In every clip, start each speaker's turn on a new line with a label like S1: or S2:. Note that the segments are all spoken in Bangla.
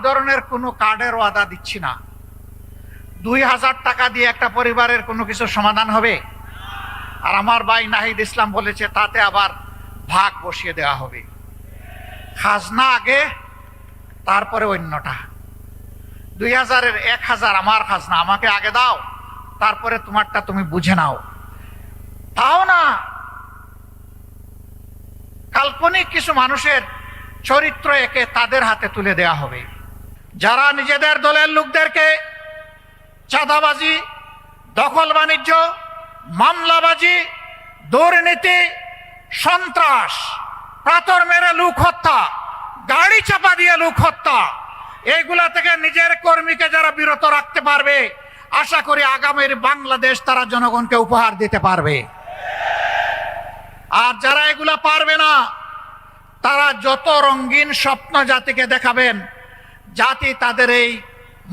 S1: ধরনের কোনো কার্ডের ওয়াদা দিচ্ছি না। 2000 টাকা দিয়ে একটা পরিবারের কোনো কিছু সমাধান হবে? আর আমার ভাই নাহিদ ইসলাম বলেছে তাতে আবার ভাগ বসিয়ে দেওয়া হবে। খাজনা আগে, তারপরে অন্যটা। 2000-এর 1000 আমার খাজনা, আমাকে আগে দাও, তারপরে তোমারটা তুমি বুঝে নাও। তাও না, কাল্পনিক কিছু মানুষের চরিত্র একে তাদের হাতে তুলে দেয়া হবে, যারা নিজেদের দলের লোকদেরকে চাঁদাবাজি, দখল বাণিজ্য, মামলাবাজি, দুর্নীতি, সন্ত্রাস, পাথর মেরে লোক হত্যা, গাড়ি চাপা দিয়ে লোক হত্যা, এইগুলা থেকে নিজের কর্মীকে যারা বিরত রাখতে পারবে, আশা করি আগামীর বাংলাদেশ তারা জনগণকে উপহার দিতে পারবে। আর যারা এগুলা পারবে না, তারা যত রঙিন স্বপ্ন জাতিকে দেখাবেন, জাতি তাদের এই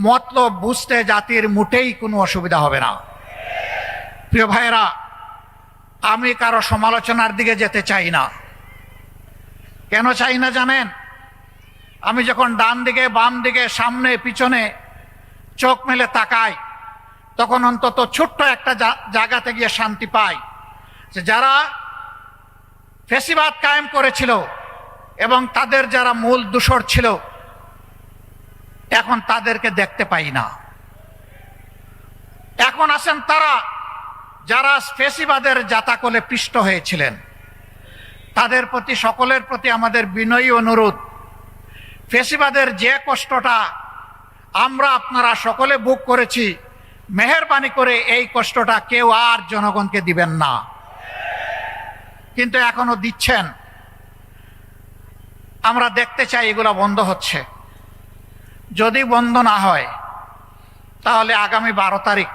S1: মতলব বুঝতে জাতির মোটেই কোনো অসুবিধা হবে না। প্রিয় ভাইয়েরা, আমি কারো সমালোচনার দিকে যেতে চাই না। কেন চাই না জানেন? আমি যখন ডান দিকে, বাম দিকে, সামনে, পিছনে চোখ মেলে তাকাই, তখন অন্তত ছোট্ট একটা জায়গাতে গিয়ে শান্তি পাই, যে যারা ফ্যাসিবাদ কায়েম করেছিল এবং তাদের যারা মূল দূষর ছিল, এখন তাদেরকে দেখতে পাই না। এখন আছেন তারা যারা ফ্যাসিবাদের জাতাকলে পিষ্ট হয়েছিলেন। তাদের প্রতি, সকলের প্রতি আমাদের বিনয়ী অনুরোধ, ফ্যাসিবাদের যে কষ্টটা আমরা আপনারা সকলে ভোগ করেছি, মেহেরবানি করে এই কষ্টটা কেউ আর জনগণকে দিবেন না। কিন্তু এখনো দিচ্ছেন। আমরা দেখতে চাই এগুলো বন্ধ হচ্ছে। যদি বন্ধ না হয়, তাহলে আগামী 12 তারিখ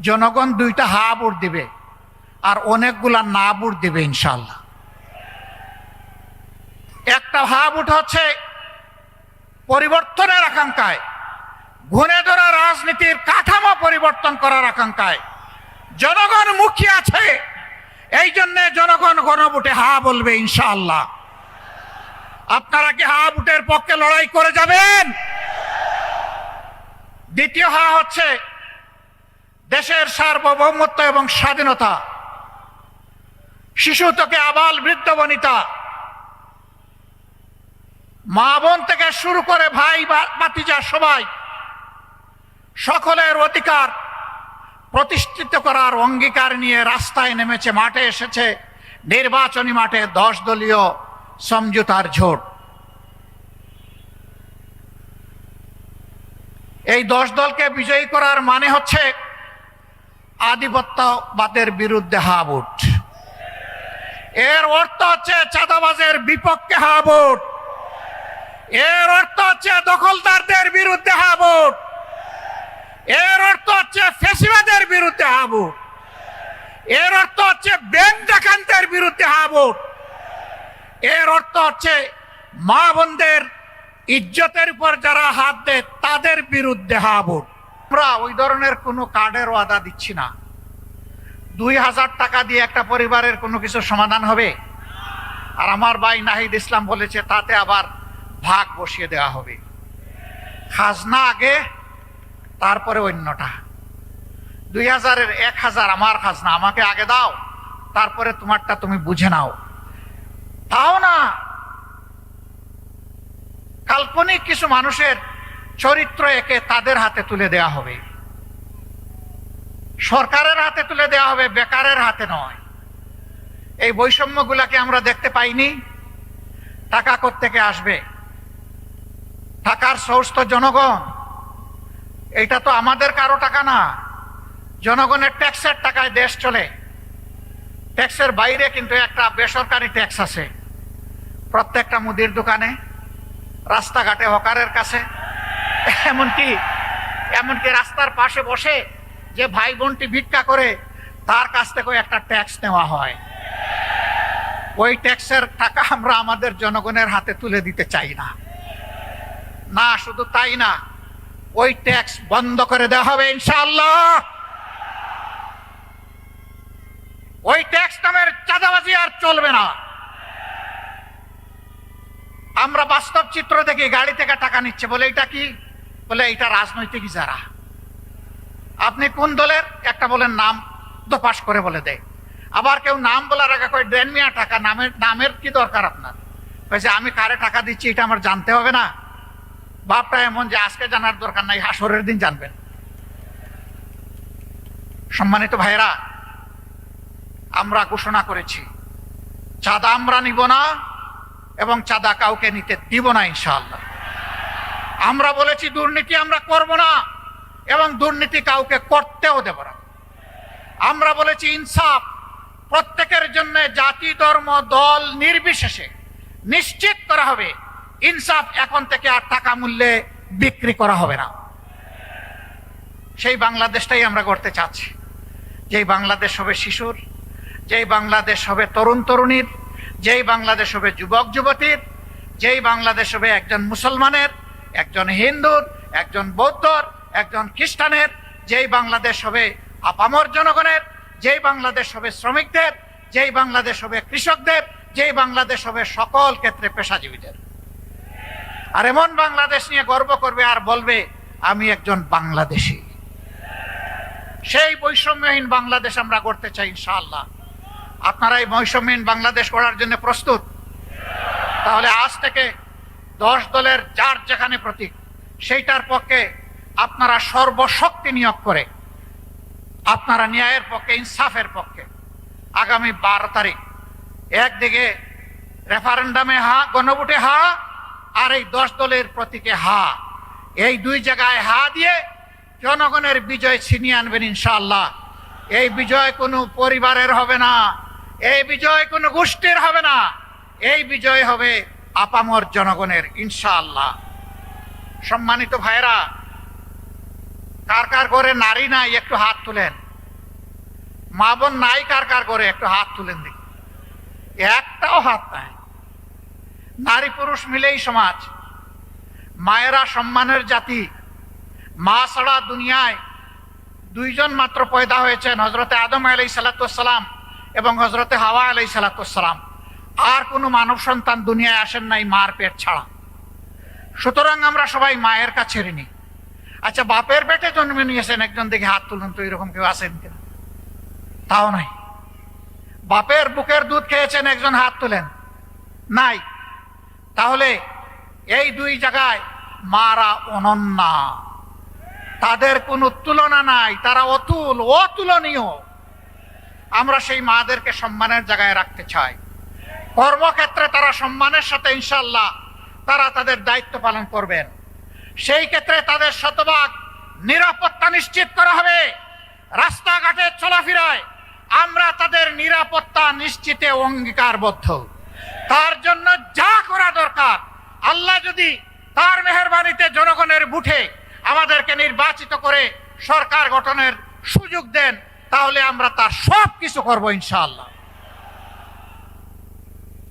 S1: জনগণ 2টা হা ভোট দিবে আর অনেকগুলা না ভোট দিবে ইনশাআল্লাহ। একটা হা ভোট হচ্ছে পরিবর্তনের আকাঙ্ক্ষায়, ঘুরে ধরা রাজনীতির কাঠামো পরিবর্তন করার আকাঙ্ক্ষায় জনগণ মুখিয়ে আছে। এই জন্য জনগণ গণভোটে হা বলবে ইনশাআল্লাহ। আপনারা কি হা ভোটের পক্ষে লড়াই করে যাবেন? দ্বিতীয় হা হচ্ছে দেশের সার্বভৌমত্ব এবং স্বাধীনতা। শিশু থেকে আবাল বৃদ্ধ বনিতা, মা বোন থেকে শুরু করে ভাই ভাতিজা সবাই, সকলের অধিকার প্রতিষ্ঠিত করার অঙ্গীকার নিয়ে রাস্তায় নেমেছে, মাঠে এসেছে। নির্বাচনী মাঠে 10 দলীয় সমঝোতার জোট। এই 10 দলকে বিজয়ী করার মানে হচ্ছে আধিপত্যবাদের বিরুদ্ধে হা ভোট। এর অর্থ হচ্ছে চাঁদাবাজের বিপক্ষে হা ভোট। এর অর্থ হচ্ছে দখলদারদের বিরুদ্ধে হা ভোট। এর অর্থ হচ্ছে ফ্যাসিবাদের বিরুদ্ধে হা ভোট। এর অর্থ হচ্ছে ব্যাংক ডাকাতদের বিরুদ্ধে হা ভোট। এর অর্থ হচ্ছে মা বোনদের ইজ্জতের উপর যারা হাত দেয় তাদের বিরুদ্ধে হা ভোট। আমরা ওই ধরনের কোনো কার্ডের ওয়াদা দিচ্ছি না। 2000 টাকা দিয়ে একটা পরিবারের কোনো কিছু সমাধান হবে? আর আমার ভাই নাহিদ ইসলাম বলেছে তাতে আবার ভাগ বসিয়ে দেওয়া হবে। খাজনা আগে, তারপরে অন্যটা। 2000-এর 1000 আমার খাজনা, আমাকে আগে দাও, তারপরে তোমারটা তুমি বুঝে নাও। তাও না, কাল্পনিক কিছু মানুষের চরিত্র একে তাদের হাতে তুলে দেয়া হবে, সরকারের হাতে তুলে দেয়া হবে, বেকারের হাতে নয়। এই বৈষম্যগুলাকে আমরা দেখতে পাইনি। টাকা কোত্থেকে আসবে? টাকার সোর্স তো জনগণ। এটা তো আমাদের কারো টাকা না, জনগণের ট্যাক্সের টাকায় দেশ চলে। ট্যাক্সের বাইরে কিন্তু একটা বেসরকারি ট্যাক্স আছে, প্রত্যেকটা মুদির দোকানে, রাস্তাঘাটে, হকারের কাছে, এমনকি রাস্তার পাশে বসে যে ভাই বোনটি ভিক্ষা করে তার কাছ থেকে একটা ট্যাক্স নেওয়া হয়। ওই ট্যাক্সের টাকা আমরা আমাদের জনগণের হাতে তুলে দিতে চাই না। না, শুধু তাই না, ওই ট্যাক্স বন্ধ করে দেওয়া হবে ইনশাআল্লাহ। ওই ট্যাক্স নামের চাঁদাবাজি আর চলবে না। আমরা বাস্তব চিত্র দেখি, গাড়ি থেকে টাকা নিচ্ছে, বলে এটা কি? বলে এটা রাজনৈতিক ইজারা। আপনি কোন দলের? একটা বলেন নাম, দোপাস করে বলে দেয়। আবার কেউ নাম বলার আগে কয় দেন মিয়া টাকা। নামের কি দরকার আপনার? কয়েছে আমি কারে টাকা দিচ্ছি এটা আমার জানতে হবে না? বাপটা এমন যে আজকে জানার দরকার নাই, হাসরের দিন জানবেন। সম্মানিত ভাইরা, আমরা ঘোষণা করেছি চাঁদা আমরা নিব না এবং চাঁদা কাউকে নিতে দিব না ইনশাআল্লাহ। আমরা বলেছি দুর্নীতি আমরা করব না এবং দুর্নীতি কাউকে করতেও দেব না। আমরা বলেছি ইনসাফ প্রত্যেকের জন্য জাতি ধর্ম দল নির্বিশেষে নিশ্চিত করা হবে। ইনসাফ এখন থেকে আর টাকা মূল্যে বিক্রি করা হবে না। সেই বাংলাদেশটাই আমরা করতে চাচ্ছি, যেই বাংলাদেশ হবে শিশুর, যেই বাংলাদেশ হবে তরুণ তরুণীর, যেই বাংলাদেশ হবে যুবক যুবতীর, যেই বাংলাদেশ হবে একজন মুসলমানের, একজন হিন্দুর, একজন বৌদ্ধর, একজন খ্রিস্টানের, যেই বাংলাদেশ হবে আপামর জনগণের, যেই বাংলাদেশ হবে শ্রমিকদের, যেই বাংলাদেশ হবে কৃষকদের, যেই বাংলাদেশ হবে সকল ক্ষেত্রে পেশাজীবীদের। আর এমন বাংলাদেশ নিয়ে গর্ব করবে আর বলবে আমি একজন বাংলাদেশী। সেই বৈষম্যহীন বাংলাদেশ আমরা করতে চাই ইনশাআল্লাহ। আপনারা এই বৈষম্যহীন বাংলাদেশ করার জন্য প্রস্তুত? তাহলে আজ থেকে 10 দলের যার যেখানে প্রতীক সেইটার পক্ষে আপনারা সর্বশক্তি নিয়োগ করে আপনারা ন্যায়ের পক্ষে, ইনসাফের পক্ষে আগামী 12 তারিখ একদিকে রেফারেন্ডামে হা, গণভোটে হা, আর এই 10 দলের প্রতীকে হা, এই দুই জায়গায় হা দিয়ে জনগণের বিজয় ছিনিয়ে আনবেন ইনশাআল্লাহ। এই বিজয় কোনো পরিবারের হবে না, এই বিজয় কোনো গোষ্ঠীর হবে না, এই বিজয় হবে আপামর জনগণের ইনশাআল্লাহ। সম্মানিত ভাইরা, কার কার ঘরে নারী নাই একটু হাত তুলেন। মা বোন নাই কার কার ঘরে একটু হাত তুলেন দেখি। একটাও হাত নাই। নারী পুরুষ মিলেই সমাজ। মায়েরা সম্মানের জাতি। মা ছাড়া দুনিয়ায় 2 জন মাত্র পয়দা হয়েছেন, হযরতে আদম আলাইহিস সালাম এবং হযরতে হাওয়া আলাইহিস সালাম। আর কোনো মানব সন্তান দুনিয়ায় আসেন নাই মার পেট ছাড়া। সুতরাং আমরা সবাই মায়ের কাছে ঋণী। আচ্ছা, বাপের পেটে জন্ম নিয়েছেন একজন, দেখে হাত তুলুন তো, এরকম কেউ আছেন কিনা? তাও নাই। বাপের বুকের দুধ খেয়েছেন একজন, হাত তুলেন। নাই। তাহলে এই 2 জায়গায় মারা অনন্যা, তাদের কোনো তুলনা নাই, তারা অতুলনীয়। আমরা সেই মাদেরকে সম্মানের জায়গায় রাখতে চাই। কর্মক্ষেত্রে তারা সম্মানের সাথে ইনশাআল্লাহ তারা তাদের দায়িত্ব পালন করবেন। সেই ক্ষেত্রে তাদের শতভাগ নিরাপত্তা নিশ্চিত করা হবে। রাস্তাঘাটে চলাফেরায় আমরা তাদের নিরাপত্তা নিশ্চিতে অঙ্গীকারবদ্ধ। তার জন্য যা করা দরকার, আল্লাহ যদি তার মেহেরবানিতে জনগণের ভোটে আমাদেরকে নির্বাচিত করে সরকার গঠনের সুযোগ দেন, তাহলে আমরা তার সব কিছু করবো ইনশাআল্লাহ।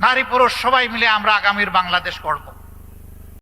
S1: নারী পুরুষ সবাই মিলে আমরা আগামীর বাংলাদেশ গড়ব।